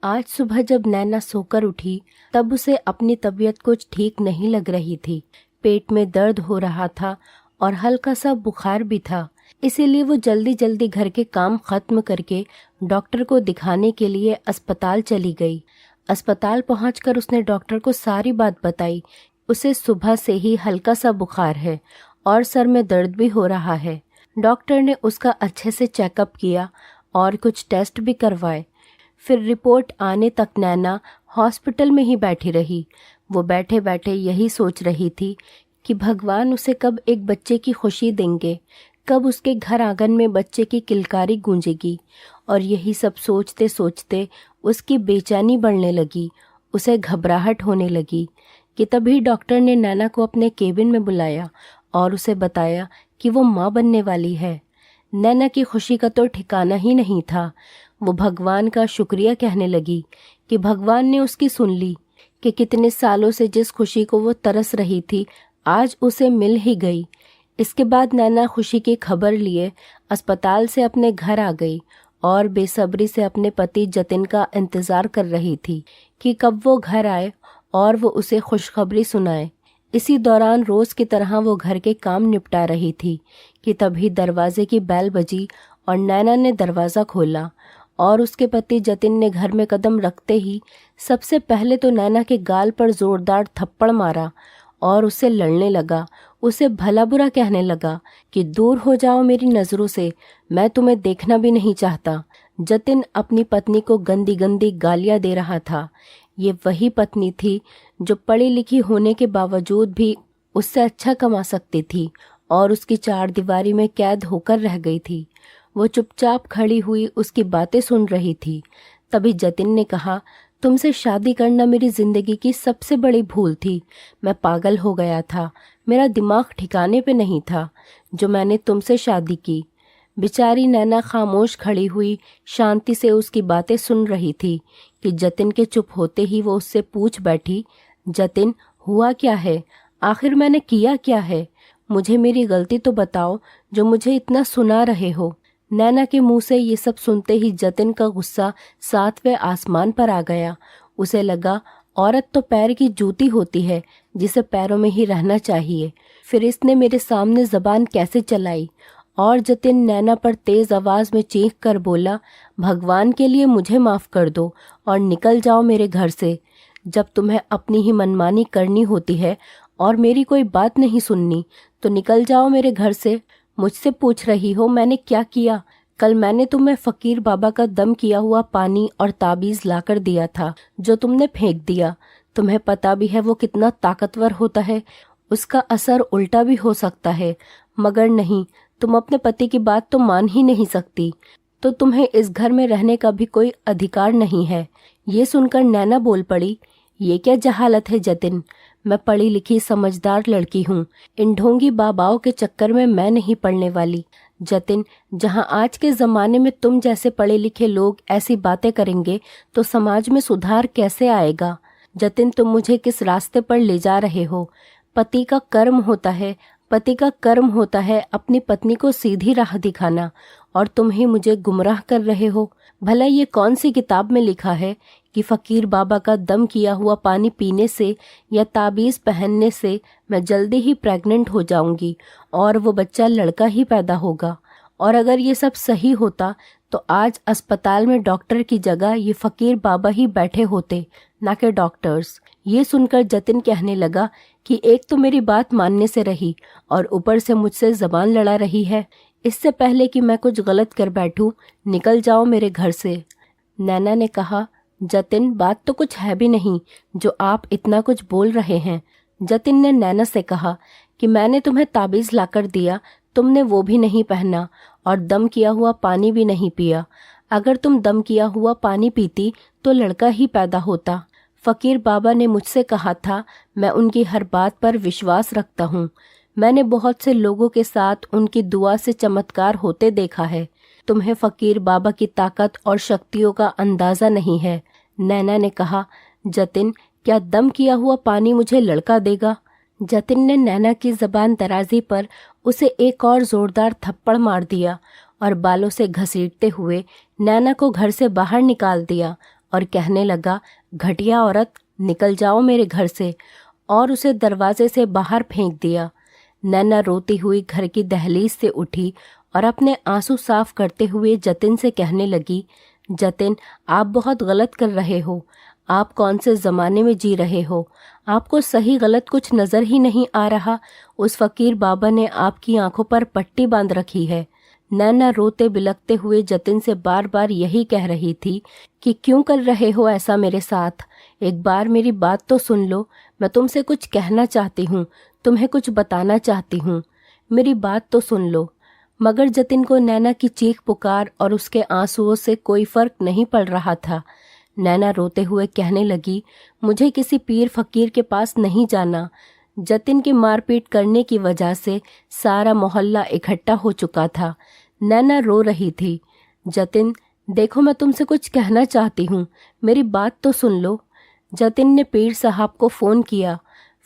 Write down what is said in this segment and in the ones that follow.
आज सुबह जब नैना सोकर उठी तब उसे अपनी तबीयत कुछ ठीक नहीं लग रही थी। पेट में दर्द हो रहा था और हल्का सा बुखार भी था। इसीलिए वो जल्दी जल्दी घर के काम खत्म करके डॉक्टर को दिखाने के लिए अस्पताल चली गई। अस्पताल पहुंचकर उसने डॉक्टर को सारी बात बताई। उसे सुबह से ही हल्का सा बुखार है और सर में दर्द भी हो रहा है। डॉक्टर ने उसका अच्छे से चेकअप किया और कुछ टेस्ट भी करवाए। फिर रिपोर्ट आने तक नैना हॉस्पिटल में ही बैठी रही। वो बैठे बैठे यही सोच रही थी कि भगवान उसे कब एक बच्चे की खुशी देंगे, कब उसके घर आंगन में बच्चे की किलकारी गूंजेगी। और यही सब सोचते सोचते उसकी बेचैनी बढ़ने लगी। उसे घबराहट होने लगी कि तभी डॉक्टर ने नैना को अपने केबिन में बुलाया और उसे बताया कि वो माँ बनने वाली है। नैना की खुशी का तो ठिकाना ही नहीं था। वो भगवान का शुक्रिया कहने लगी कि भगवान ने उसकी सुन ली, कि कितने सालों से जिस खुशी को वो तरस रही थी आज उसे मिल ही गई। इसके बाद नैना खुशी की खबर लिए अस्पताल से अपने घर आ गई और बेसब्री से अपने पति जतिन का इंतज़ार कर रही थी कि कब वो घर आए और वो उसे खुशखबरी सुनाए। इसी दौरान रोज़ की तरह वो घर के काम निपटा रही थी कि तभी दरवाजे की बैल बजी और नैना ने दरवाज़ा खोला और उसके पति जतिन ने घर में कदम रखते ही सबसे पहले तो नैना के गाल पर ज़ोरदार थप्पड़ मारा और उससे लड़ने लगा। उसे भला बुरा कहने लगा कि दूर हो जाओ मेरी नज़रों से, मैं तुम्हें देखना भी नहीं चाहता। जतिन अपनी पत्नी को गंदी गंदी गालियाँ दे रहा था। ये वही पत्नी थी जो पढ़ी लिखी होने के बावजूद भी उससे अच्छा कमा सकती थी और उसकी चार दीवारी में कैद होकर रह गई थी। वो चुपचाप खड़ी हुई उसकी बातें सुन रही थी। तभी जतिन ने कहा, तुमसे शादी करना मेरी ज़िंदगी की सबसे बड़ी भूल थी। मैं पागल हो गया था, मेरा दिमाग ठिकाने पे नहीं था जो मैंने तुमसे शादी की। बेचारी नैना खामोश खड़ी हुई शांति से उसकी बातें सुन रही थी कि जतिन के चुप होते ही वो उससे पूछ बैठी, जतिन हुआ क्या है? आखिर मैंने किया क्या है? मुझे मेरी गलती तो बताओ जो मुझे इतना सुना रहे हो। नैना के मुंह से ये सब सुनते ही जतिन का गुस्सा सातवें आसमान पर आ गया। उसे लगा औरत तो पैर की जूती होती है जिसे पैरों में ही रहना चाहिए। फिर इसने मेरे सामने जबान कैसे चलाई? और जतिन नैना पर तेज आवाज में चीख कर बोला, भगवान के लिए मुझे माफ कर दो और निकल जाओ मेरे घर से। जब तुम्हें अपनी ही मनमानी करनी होती है और मेरी कोई बात नहीं सुननी तो निकल जाओ मेरे घर से। मुझसे पूछ रही हो मैंने क्या किया? कल मैंने तुम्हें फकीर बाबा का दम किया हुआ पानी और ताबीज लाकर दिया था जो तुमने फेंक दिया। तुम्हें पता भी है वो कितना ताकतवर होता है, उसका असर उल्टा भी हो सकता है। मगर नहीं, तुम अपने पति की बात तो मान ही नहीं सकती, तो तुम्हें इस घर में रहने का भी कोई अधिकार नहीं है। ये सुनकर नैना बोल पड़ी, ये क्या जहालत है जतिन? मैं पढ़ी लिखी समझदार लड़की हूँ, इन ढोंगी बाबाओं के चक्कर में मैं नहीं पड़ने वाली। जतिन, जहाँ आज के ज़माने में तुम जैसे पढ़े लिखे लोग ऐसी बातें करेंगे तो समाज में सुधार कैसे आएगा? जतिन, तुम मुझे किस रास्ते पर ले जा रहे हो? पति का कर्म होता है अपनी पत्नी को सीधी राह दिखाना, और तुम ही मुझे गुमराह कर रहे हो। भला ये कौन सी किताब में लिखा है कि फ़कीर बाबा का दम किया हुआ पानी पीने से या ताबीज़ पहनने से मैं जल्दी ही प्रेग्नेंट हो जाऊंगी और वो बच्चा लड़का ही पैदा होगा? और अगर ये सब सही होता तो आज अस्पताल में डॉक्टर की जगह ये फ़कीर बाबा ही बैठे होते, ना कि डॉक्टर्स। ये सुनकर जतिन कहने लगा कि एक तो मेरी बात मानने से रही और ऊपर से मुझसे ज़बान लड़ा रही है। इससे पहले कि मैं कुछ गलत कर बैठूं, निकल जाओ मेरे घर से। नैना ने कहा, जतिन, बात तो कुछ है भी नहीं जो आप इतना कुछ बोल रहे हैं। जतिन ने नैना से कहा कि मैंने तुम्हें ताबीज़ लाकर दिया, तुमने वो भी नहीं पहना और दम किया हुआ पानी भी नहीं पिया। अगर तुम दम किया हुआ पानी पीती तो लड़का ही पैदा होता। फ़कीर बाबा ने मुझसे कहा था, मैं उनकी हर बात पर विश्वास रखता हूँ। मैंने बहुत से लोगों के साथ उनकी दुआ से चमत्कार होते देखा है। तुम्हें फ़कीर बाबा की ताकत और शक्तियों का अंदाज़ा नहीं है। नैना ने कहा, जतिन, क्या दम किया हुआ पानी मुझे लड़का देगा? जतिन ने नैना की ज़बान दराजी पर उसे एक और ज़ोरदार थप्पड़ मार दिया और बालों से घसीटते हुए नैना को घर से बाहर निकाल दिया और कहने लगा, घटिया औरत, निकल जाओ मेरे घर से, और उसे दरवाजे से बाहर फेंक दिया। नैना रोती हुई घर की दहलीज से उठी और अपने आंसू साफ करते हुए जतिन से कहने लगी, जतिन, आप बहुत गलत कर रहे हो। आप कौन से ज़माने में जी रहे हो? आपको सही गलत कुछ नज़र ही नहीं आ रहा। उस फ़कीर बाबा ने आपकी आंखों पर पट्टी बांध रखी है। नैना रोते बिलखते हुए जतिन से बार बार यही कह रही थी कि क्यों कर रहे हो ऐसा मेरे साथ? एक बार मेरी बात तो सुन लो। मैं तुमसे कुछ कहना चाहती हूँ, तुम्हें कुछ बताना चाहती हूँ। मेरी बात तो सुन लो। मगर जतिन को नैना की चीख पुकार और उसके आंसुओं से कोई फर्क नहीं पड़ रहा था। नैना रोते हुए कहने लगी, मुझे किसी पीर फकीर के पास नहीं जाना। जतिन की मारपीट करने की वजह से सारा मोहल्ला इकट्ठा हो चुका था। नैना रो रही थी। जतिन, देखो, मैं तुमसे कुछ कहना चाहती हूँ, मेरी बात तो सुन लो। जतिन ने पीर साहब को फ़ोन किया।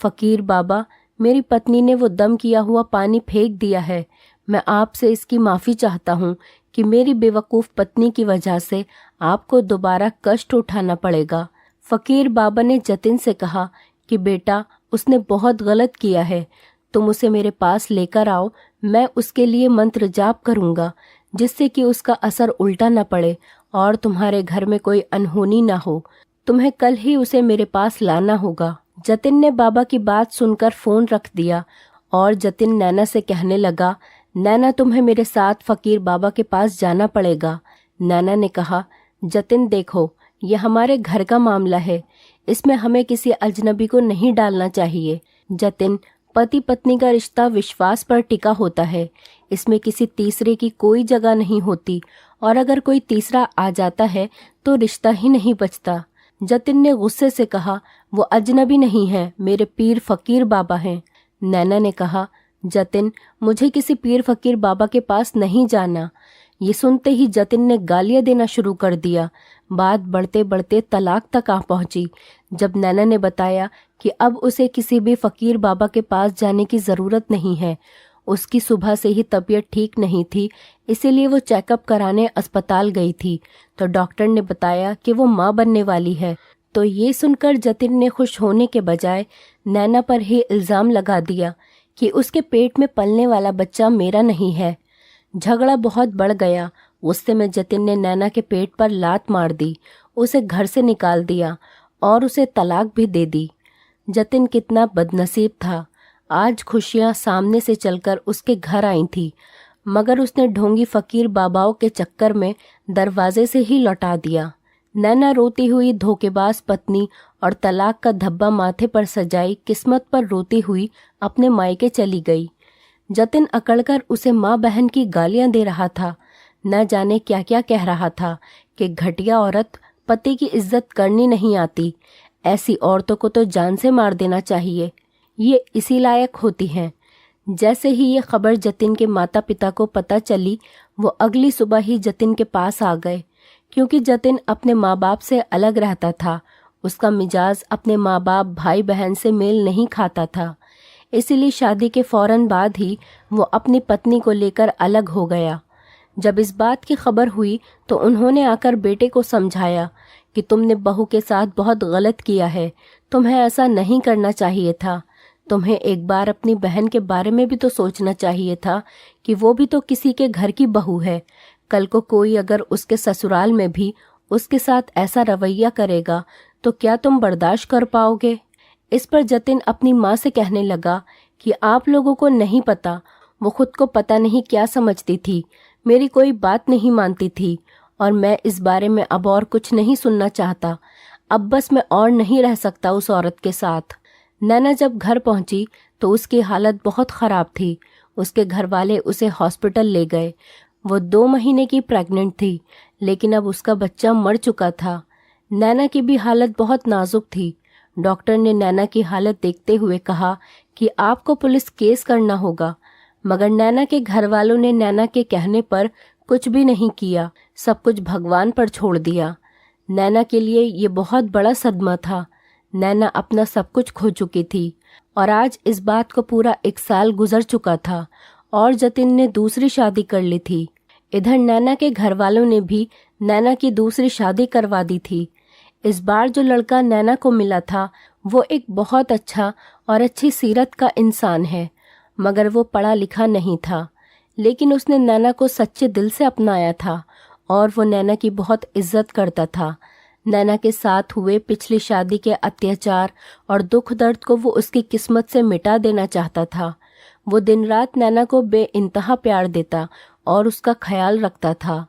फ़कीर बाबा, मेरी पत्नी ने वो दम किया हुआ पानी फेंक दिया है। मैं आपसे इसकी माफ़ी चाहता हूँ कि मेरी बेवकूफ़ पत्नी की वजह से आपको दोबारा कष्ट उठाना पड़ेगा। फ़कीर बाबा ने जतिन से कहा कि बेटा, उसने बहुत गलत किया है। तुम उसे मेरे पास लेकर आओ, मैं उसके लिए मंत्र जाप करूँगा, जिससे कि उसका असर उल्टा न पड़े और तुम्हारे घर में कोई अनहोनी ना हो। तुम्हें कल ही उसे मेरे पास लाना होगा। जतिन ने बाबा की बात सुनकर फ़ोन रख दिया और जतिन नैना से कहने लगा, नैना, तुम्हें मेरे साथ फ़कीर बाबा के पास जाना पड़ेगा। नैना ने कहा, जतिन देखो, यह हमारे घर का मामला है, इसमें हमें किसी अजनबी को नहीं डालना चाहिए। जतिन, पति पत्नी का रिश्ता विश्वास पर टिका होता है, इसमें किसी तीसरे की कोई जगह नहीं होती, और अगर कोई तीसरा आ जाता है तो रिश्ता ही नहीं बचता। जतिन ने गुस्से से कहा, वो अजनबी नहीं है, मेरे पीर फ़कीर बाबा हैं। नैना ने कहा, जतिन, मुझे किसी पीर फ़कीर बाबा के पास नहीं जाना। ये सुनते ही जतिन ने गालियाँ देना शुरू कर दिया। बात बढ़ते बढ़ते तलाक तक आ पहुंची। जब नैना ने बताया कि अब उसे किसी भी फ़कीर बाबा के पास जाने की ज़रूरत नहीं है, उसकी सुबह से ही तबीयत ठीक नहीं थी, इसीलिए वो चेकअप कराने अस्पताल गई थी, तो डॉक्टर ने बताया कि वो माँ बनने वाली है। तो ये सुनकर जतिन ने खुश होने के बजाय नैना पर ही इल्ज़ाम लगा दिया कि उसके पेट में पलने वाला बच्चा मेरा नहीं है। झगड़ा बहुत बढ़ गया। गुस्से में जतिन ने नैना के पेट पर लात मार दी, उसे घर से निकाल दिया और उसे तलाक भी दे दी। जतिन कितना बदनसीब था। आज खुशियां सामने से चलकर उसके घर आई थी, मगर उसने ढोंगी फ़कीर बाबाओं के चक्कर में दरवाजे से ही लौटा दिया। नैना रोती हुई धोखेबाज पत्नी और तलाक का धब्बा माथे पर सजाई किस्मत पर रोती हुई अपने मायके चली गई। जतिन अकड़कर उसे माँ बहन की गालियां दे रहा था, न जाने क्या क्या कह रहा था कि घटिया औरत, पति की इज्जत करनी नहीं आती, ऐसी औरतों को तो जान से मार देना चाहिए, ये इसी लायक होती हैं। जैसे ही ये खबर जतिन के माता पिता को पता चली, वो अगली सुबह ही जतिन के पास आ गए। क्योंकि जतिन अपने माँ बाप से अलग रहता था, उसका मिजाज अपने माँ बाप भाई बहन से मेल नहीं खाता था, इसीलिए शादी के फौरन बाद ही वो अपनी पत्नी को लेकर अलग हो गया। जब इस बात की खबर हुई तो उन्होंने आकर बेटे को समझाया कि तुमने बहू के साथ बहुत गलत किया है, तुम्हें ऐसा नहीं करना चाहिए था। तुम्हें एक बार अपनी बहन के बारे में भी तो सोचना चाहिए था कि वो भी तो किसी के घर की बहू है। कल को कोई अगर उसके ससुराल में भी उसके साथ ऐसा रवैया करेगा तो क्या तुम बर्दाश्त कर पाओगे? इस पर जतिन अपनी माँ से कहने लगा कि आप लोगों को नहीं पता, वो खुद को पता नहीं क्या समझती थी, मेरी कोई बात नहीं मानती थी, और मैं इस बारे में अब और कुछ नहीं सुनना चाहता। अब बस मैं और नहीं रह सकता उस औरत के साथ। नैना जब घर पहुंची तो उसकी हालत बहुत ख़राब थी। उसके घर वाले उसे हॉस्पिटल ले गए। वो 2 महीने की प्रेग्नेंट थी, लेकिन अब उसका बच्चा मर चुका था। नैना की भी हालत बहुत नाजुक थी। डॉक्टर ने नैना की हालत देखते हुए कहा कि आपको पुलिस केस करना होगा, मगर नैना के घर वालों ने नैना के कहने पर कुछ भी नहीं किया, सब कुछ भगवान पर छोड़ दिया। नैना के लिए ये बहुत बड़ा सदमा था। नैना अपना सब कुछ खो चुकी थी और आज इस बात को पूरा 1 साल गुजर चुका था और जतिन ने दूसरी शादी कर ली थी। इधर नैना के घर वालों ने भी नैना की दूसरी शादी करवा दी थी। इस बार जो लड़का नैना को मिला था वो एक बहुत अच्छा और अच्छी सीरत का इंसान है, मगर वो पढ़ा लिखा नहीं था। लेकिन उसने नैना को सच्चे दिल से अपनाया था और वो नैना की बहुत इज्जत करता था। नैना के साथ हुए पिछली शादी के अत्याचार और दुख दर्द को वो उसकी किस्मत से मिटा देना चाहता था। वो दिन रात नैना को बेइंतहा प्यार देता और उसका ख्याल रखता था।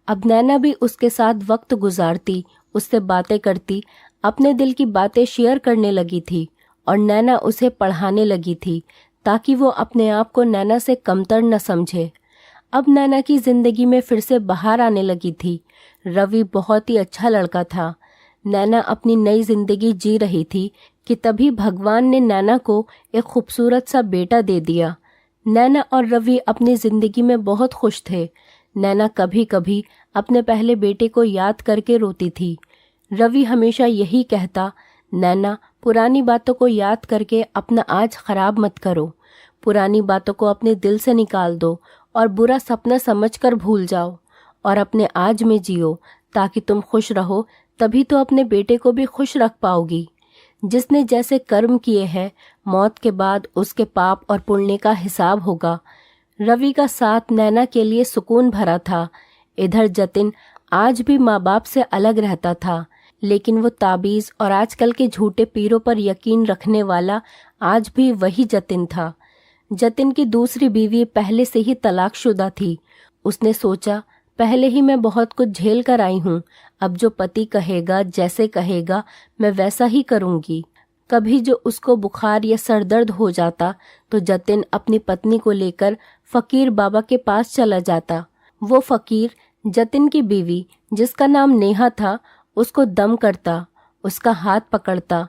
अब नैना भी उसके साथ वक्त गुजारती, उससे बातें करती, अपने दिल की बातें शेयर करने लगी थी और नैना उसे पढ़ाने लगी थी ताकि वो अपने आप को नैना से कमतर न समझे। अब नैना की जिंदगी में फिर से बाहर आने लगी थी। रवि बहुत ही अच्छा लड़का था। नैना अपनी नई जिंदगी जी रही थी कि तभी भगवान ने नैना को एक खूबसूरत सा बेटा दे दिया। नैना और रवि अपनी जिंदगी में बहुत खुश थे। नैना कभी कभी अपने पहले बेटे को याद करके रोती थी। रवि हमेशा यही कहता, नैना पुरानी बातों को याद करके अपना आज खराब मत करो, पुरानी बातों को अपने दिल से निकाल दो और बुरा सपना समझकर भूल जाओ और अपने आज में जियो ताकि तुम खुश रहो, तभी तो अपने बेटे को भी खुश रख पाओगी। जिसने जैसे कर्म किए हैं, मौत के बाद उसके पाप और पुण्य का हिसाब होगा। रवि का साथ नैना के लिए सुकून भरा था। इधर जतिन आज भी माँ बाप से अलग रहता था, लेकिन वो ताबीज़ और आजकल के झूठे पीरों पर यकीन रखने वाला आज भी वही जतिन था। जतिन की दूसरी बीवी पहले से ही तलाकशुदा थी। उसने सोचा, पहले ही मैं बहुत कुछ झेल कर आई हूँ, अब जो पति कहेगा, जैसे कहेगा, मैं वैसा ही करूँगी। कभी जो उसको बुखार या सरदर्द हो जाता तो जतिन अपनी पत्नी को लेकर फकीर बाबा के पास चला जाता। वो फकीर जतिन की बीवी, जिसका नाम नेहा था, उसको दम करता, उसका हाथ पकड़ता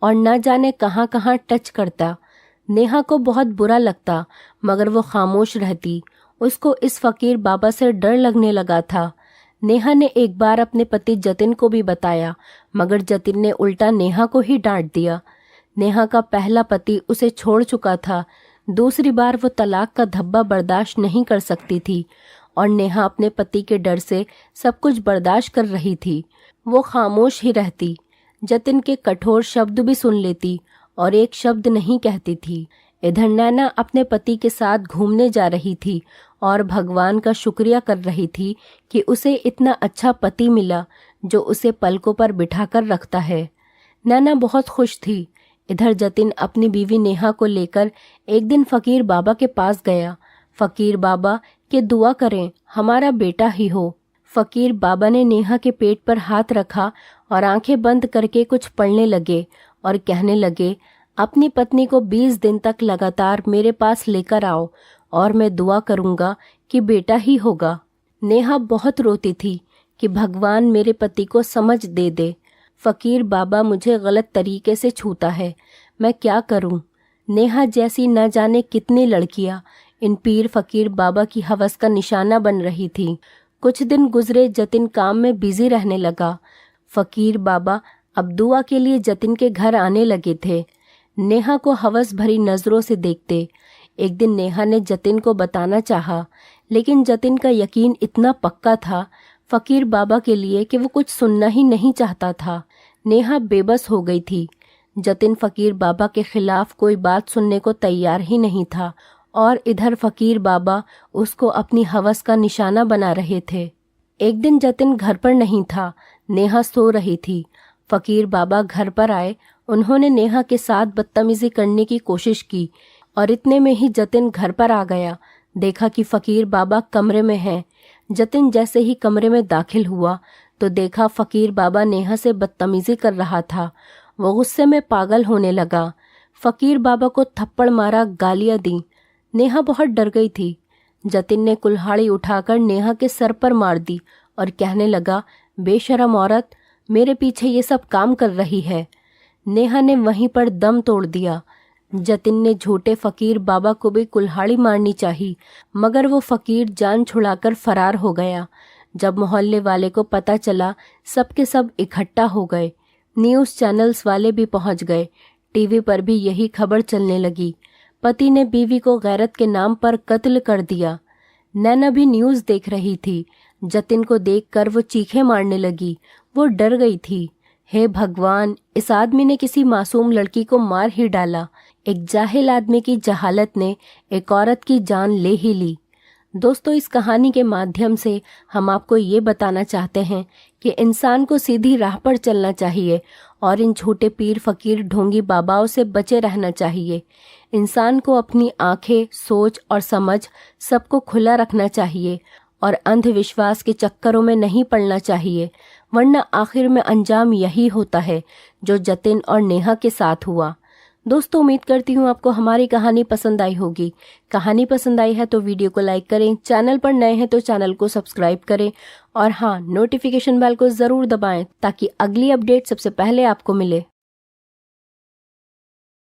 और न जाने कहाँ कहाँ टच करता। नेहा को बहुत बुरा लगता, मगर वो खामोश रहती। उसको इस फकीर बाबा से डर लगने लगा था। नेहा ने एक बार अपने पति जतिन को भी बताया, मगर जतिन ने उल्टा नेहा को ही डांट दिया। नेहा का पहला पति उसे छोड़ चुका था। दूसरी बार वो तलाक का धब्बा बर्दाश्त नहीं कर सकती थी और नेहा अपने पति के डर से सब कुछ बर्दाश्त कर रही थी। वो खामोश ही रहती, जतिन के कठोर शब्द भी सुन लेती और एक शब्द नहीं कहती थी। इधर नैना अपने पति के साथ घूमने जा रही थी और भगवान का शुक्रिया कर रही थी कि उसे इतना अच्छा पति मिला जो उसे पलकों पर बिठाकर रखता है। नैना बहुत खुश थी। इधर जतिन अपनी बीवी नेहा को लेकर एक दिन फकीर बाबा के पास गया। फकीर बाबा कि दुआ करें, हमारा बेटा ही हो। फकीर बाबा ने नेहा के पेट पर हाथ रखा और आंखें बंद करके कुछ पढ़ने लगे और कहने लगे, अपनी पत्नी को 20 दिन तक लगातार मेरे पास लेकर आओ और मैं दुआ करूंगा कि बेटा ही होगा। नेहा बहुत रोती थी कि भगवान मेरे पति को समझ दे दे। फकीर बाबा मुझे गलत तरीके से छूता है, मैं क्या करूं? नेहा जैसी न जाने कितनी लड़कियां इन पीर फकीर बाबा की हवस का निशाना बन रही थी। कुछ दिन गुजरे, जतिन काम में बिजी रहने लगा। फकीर बाबा अब दुआ के लिए जतिन के घर आने लगे थे। नेहा को हवस भरी नजरों से देखते। एक दिन नेहा ने जतिन को बताना चाहा, लेकिन जतिन का यकीन इतना पक्का था फकीर बाबा के लिए कि वो कुछ सुनना ही नहीं चाहता था। नेहा बेबस हो गई थी। जतिन फकीर बाबा के खिलाफ कोई बात सुनने को तैयार ही नहीं था और इधर फकीर बाबा उसको अपनी हवस का निशाना बना रहे थे। एक दिन जतिन घर पर नहीं था, नेहा सो रही थी। फकीर बाबा घर पर आए। उन्होंने नेहा के साथ बदतमीजी करने की कोशिश की और इतने में ही जतिन घर पर आ गया। देखा कि फकीर बाबा कमरे में हैं। जतिन जैसे ही कमरे में दाखिल हुआ तो देखा फकीर बाबा नेहा से बदतमीजी कर रहा था। वो गुस्से में पागल होने लगा। फकीर बाबा को थप्पड़ मारा, गालियां दी। नेहा बहुत डर गई थी। जतिन ने कुल्हाड़ी उठाकर नेहा के सर पर मार दी और कहने लगा, बेशरम औरत, मेरे पीछे ये सब काम कर रही है। नेहा ने वहीं पर दम तोड़ दिया। जतिन ने झूठे फकीर बाबा को भी कुल्हाड़ी मारनी चाहिए, मगर वो फकीर जान छुड़ाकर फरार हो गया। जब मोहल्ले वाले को पता चला, सबके सब इकट्ठा हो गए। न्यूज़ चैनल्स वाले भी पहुंच गए। टीवी पर भी यही खबर चलने लगी, पति ने बीवी को गैरत के नाम पर कत्ल कर दिया। नैना भी न्यूज़ देख रही थी। जतिन को देखकर वो चीखें मारने लगी। वो डर गई थी। हे भगवान, इस आदमी ने किसी मासूम लड़की को मार ही डाला। एक जाहिल आदमी की जहालत ने एक औरत की जान ले ही ली। दोस्तों, इस कहानी के माध्यम से हम आपको ये बताना चाहते हैं कि इंसान को सीधी राह पर चलना चाहिए और इन झूठे पीर फकीर ढोंगी बाबाओं से बचे रहना चाहिए। इंसान को अपनी आंखें, सोच और समझ सबको खुला रखना चाहिए और अंधविश्वास के चक्करों में नहीं पड़ना चाहिए, वरना आखिर में अंजाम यही होता है जो जतिन और नेहा के साथ हुआ। दोस्तों, उम्मीद करती हूँ आपको हमारी कहानी पसंद आई होगी। कहानी पसंद आई है तो वीडियो को लाइक करें, चैनल पर नए हैं तो चैनल को सब्सक्राइब करें और हाँ, नोटिफिकेशन बेल को ज़रूर दबाएं ताकि अगली अपडेट सबसे पहले आपको मिले।